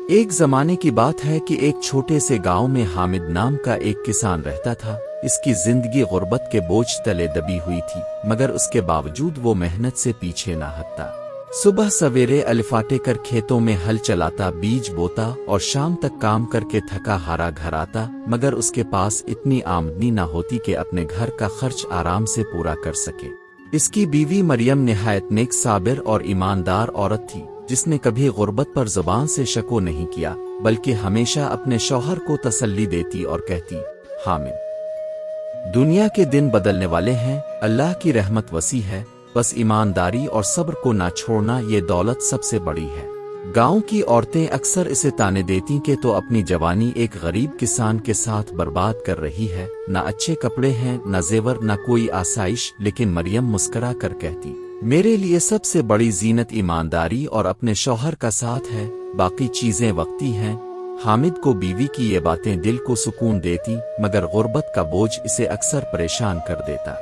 ایک زمانے کی بات ہے کہ ایک چھوٹے سے گاؤں میں حامد نام کا ایک کسان رہتا تھا۔ اس کی زندگی غربت کے بوجھ تلے دبی ہوئی تھی، مگر اس کے باوجود وہ محنت سے پیچھے نہ ہٹتا۔ صبح سویرے الفاٹے کر کھیتوں میں ہل چلاتا، بیج بوتا اور شام تک کام کر کے تھکا ہارا گھر آتا، مگر اس کے پاس اتنی آمدنی نہ ہوتی کہ اپنے گھر کا خرچ آرام سے پورا کر سکے۔ اس کی بیوی مریم نہایت نیک، صابر اور ایماندار عورت تھی، جس نے کبھی غربت پر زبان سے شکو نہیں کیا، بلکہ ہمیشہ اپنے شوہر کو تسلی دیتی اور کہتی، حامد، دنیا کے دن بدلنے والے ہیں، اللہ کی رحمت وسیع ہے، بس ایمانداری اور صبر کو نہ چھوڑنا، یہ دولت سب سے بڑی ہے۔ گاؤں کی عورتیں اکثر اسے تانے دیتی کہ تو اپنی جوانی ایک غریب کسان کے ساتھ برباد کر رہی ہے، نہ اچھے کپڑے ہیں، نہ زیور، نہ کوئی آسائش، لیکن مریم مسکرا کر کہتی، میرے لیے سب سے بڑی زینت ایمانداری اور اپنے شوہر کا ساتھ ہے، باقی چیزیں وقتی ہیں۔ حامد کو بیوی کی یہ باتیں دل کو سکون دیتی، مگر غربت کا بوجھ اسے اکثر پریشان کر دیتا۔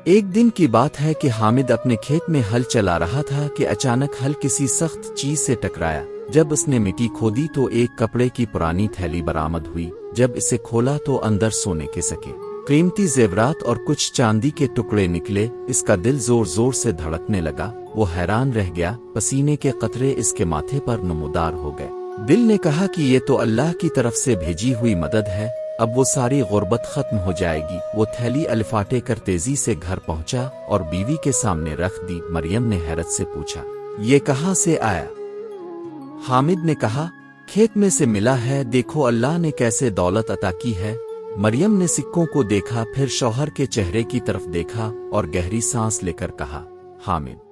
ایک دن کی بات ہے کہ حامد اپنے کھیت میں ہل چلا رہا تھا کہ اچانک ہل کسی سخت چیز سے ٹکرایا۔ جب اس نے مٹی کھودی تو ایک کپڑے کی پرانی تھیلی برآمد ہوئی۔ جب اسے کھولا تو اندر سونے کے سکے، قیمتی زیورات اور کچھ چاندی کے ٹکڑے نکلے۔ اس کا دل زور زور سے دھڑکنے لگا، وہ حیران رہ گیا، پسینے کے قطرے اس کے ماتھے پر نمودار ہو گئے۔ دل نے کہا کہ یہ تو اللہ کی طرف سے بھیجی ہوئی مدد ہے، اب وہ ساری غربت ختم ہو جائے گی۔ وہ تھیلی الفاٹے کر تیزی سے گھر پہنچا اور بیوی کے سامنے رکھ دی۔ مریم نے حیرت سے پوچھا، یہ کہاں سے آیا؟ حامد نے کہا، کھیت میں سے ملا ہے، دیکھو اللہ نے کیسے دولت عطا کی ہے۔ مریم نے سکوں کو دیکھا، پھر شوہر کے چہرے کی طرف دیکھا اور گہری سانس لے کر کہا، حامد،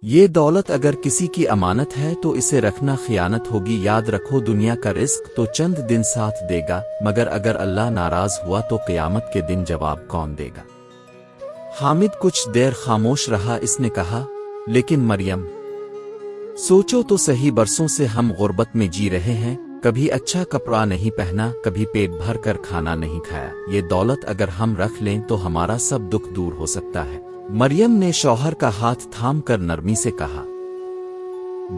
یہ دولت اگر کسی کی امانت ہے تو اسے رکھنا خیانت ہوگی۔ یاد رکھو، دنیا کا رزق تو چند دن ساتھ دے گا، مگر اگر اللہ ناراض ہوا تو قیامت کے دن جواب کون دے گا؟ حامد کچھ دیر خاموش رہا۔ اس نے کہا، لیکن مریم، سوچو تو صحیح، برسوں سے ہم غربت میں جی رہے ہیں، کبھی اچھا کپڑا نہیں پہنا، کبھی پیٹ بھر کر کھانا نہیں کھایا۔ یہ دولت اگر ہم رکھ لیں تو ہمارا سب دکھ دور ہو سکتا ہے۔ مریم نے شوہر کا ہاتھ تھام کر نرمی سے کہا،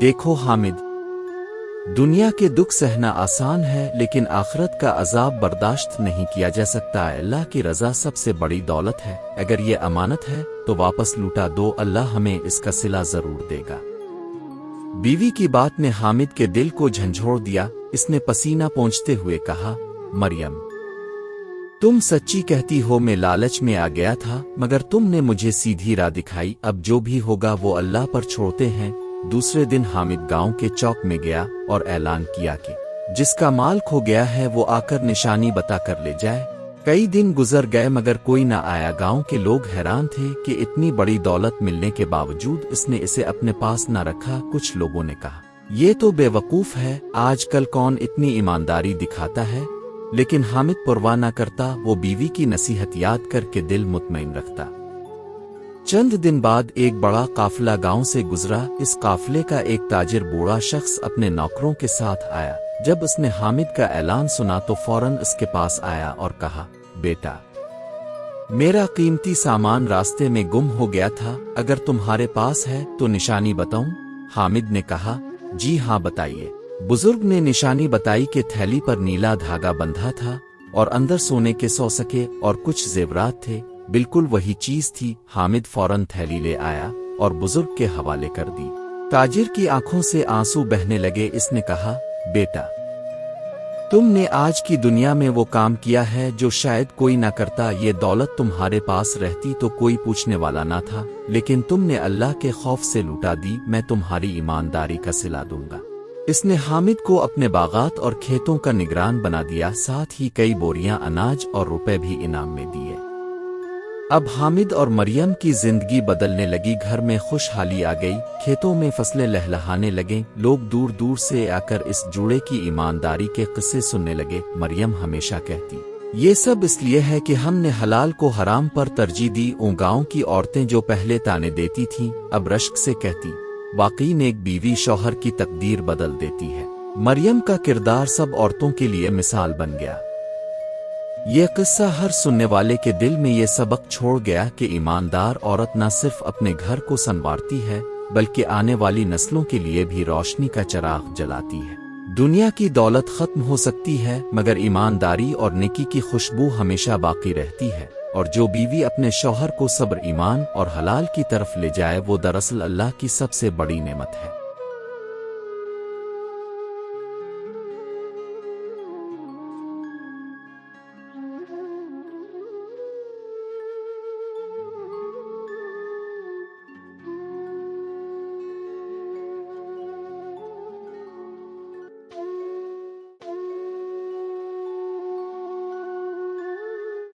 دیکھو حامد، دنیا کے دکھ سہنا آسان ہے، لیکن آخرت کا عذاب برداشت نہیں کیا جا سکتا۔ اللہ کی رضا سب سے بڑی دولت ہے، اگر یہ امانت ہے تو واپس لوٹا دو، اللہ ہمیں اس کا صلہ ضرور دے گا۔ بیوی کی بات نے حامد کے دل کو جھنجھوڑ دیا۔ اس نے پسینہ پونچھتے ہوئے کہا، مریم، تم سچی کہتی ہو، میں لالچ میں آ گیا تھا، مگر تم نے مجھے سیدھی راہ دکھائی، اب جو بھی ہوگا وہ اللہ پر چھوڑتے ہیں۔ دوسرے دن حامد گاؤں کے چوک میں گیا اور اعلان کیا کہ جس کا مال کھو گیا ہے وہ آ کر نشانی بتا کر لے جائے۔ کئی دن گزر گئے مگر کوئی نہ آیا۔ گاؤں کے لوگ حیران تھے کہ اتنی بڑی دولت ملنے کے باوجود اس نے اسے اپنے پاس نہ رکھا۔ کچھ لوگوں نے کہا، یہ تو بے وقوف ہے، آج کل کون اتنی ایمانداری دکھاتا ہے؟ لیکن حامد پرواہ نہ کرتا، وہ بیوی کی نصیحت یاد کر کے دل مطمئن رکھتا۔ چند دن بعد ایک بڑا قافلہ گاؤں سے گزرا۔ اس قافلے کا ایک تاجر بوڑھا شخص اپنے نوکروں کے ساتھ آیا۔ جب اس نے حامد کا اعلان سنا تو فوراً اس کے پاس آیا اور کہا، بیٹا، میرا قیمتی سامان راستے میں گم ہو گیا تھا، اگر تمہارے پاس ہے تو نشانی بتاؤں؟ حامد نے کہا، جی ہاں بتائیے۔ بزرگ نے نشانی بتائی کہ تھیلی پر نیلا دھاگا بندھا تھا اور اندر سونے کے 100 سکے اور کچھ زیورات تھے۔ بالکل وہی چیز تھی۔ حامد فوراً تھیلی لے آیا اور بزرگ کے حوالے کر دی۔ تاجر کی آنکھوں سے آنسو بہنے لگے۔ اس نے کہا، بیٹا، تم نے آج کی دنیا میں وہ کام کیا ہے جو شاید کوئی نہ کرتا۔ یہ دولت تمہارے پاس رہتی تو کوئی پوچھنے والا نہ تھا، لیکن تم نے اللہ کے خوف سے لوٹا دی۔ میں تمہاری ایمانداری کا صلہ دوں گا۔ اس نے حامد کو اپنے باغات اور کھیتوں کا نگران بنا دیا، ساتھ ہی کئی بوریاں اناج اور روپے بھی انعام میں دیے۔ اب حامد اور مریم کی زندگی بدلنے لگی، گھر میں خوشحالی آ گئی، کھیتوں میں فصلیں لہلہانے لگیں، لوگ دور دور سے آ کر اس جوڑے کی ایمانداری کے قصے سننے لگے۔ مریم ہمیشہ کہتی، یہ سب اس لیے ہے کہ ہم نے حلال کو حرام پر ترجیح دی۔ گاؤں کی عورتیں جو پہلے تانے دیتی تھیں اب رشک سے کہتی، واقعی نیک بیوی شوہر کی تقدیر بدل دیتی ہے۔ مریم کا کردار سب عورتوں کے لیے مثال بن گیا۔ یہ قصہ ہر سننے والے کے دل میں یہ سبق چھوڑ گیا کہ ایماندار عورت نہ صرف اپنے گھر کو سنوارتی ہے بلکہ آنے والی نسلوں کے لیے بھی روشنی کا چراغ جلاتی ہے۔ دنیا کی دولت ختم ہو سکتی ہے مگر ایمانداری اور نیکی کی خوشبو ہمیشہ باقی رہتی ہے، اور جو بیوی اپنے شوہر کو صبر، ایمان اور حلال کی طرف لے جائے وہ دراصل اللہ کی سب سے بڑی نعمت ہے۔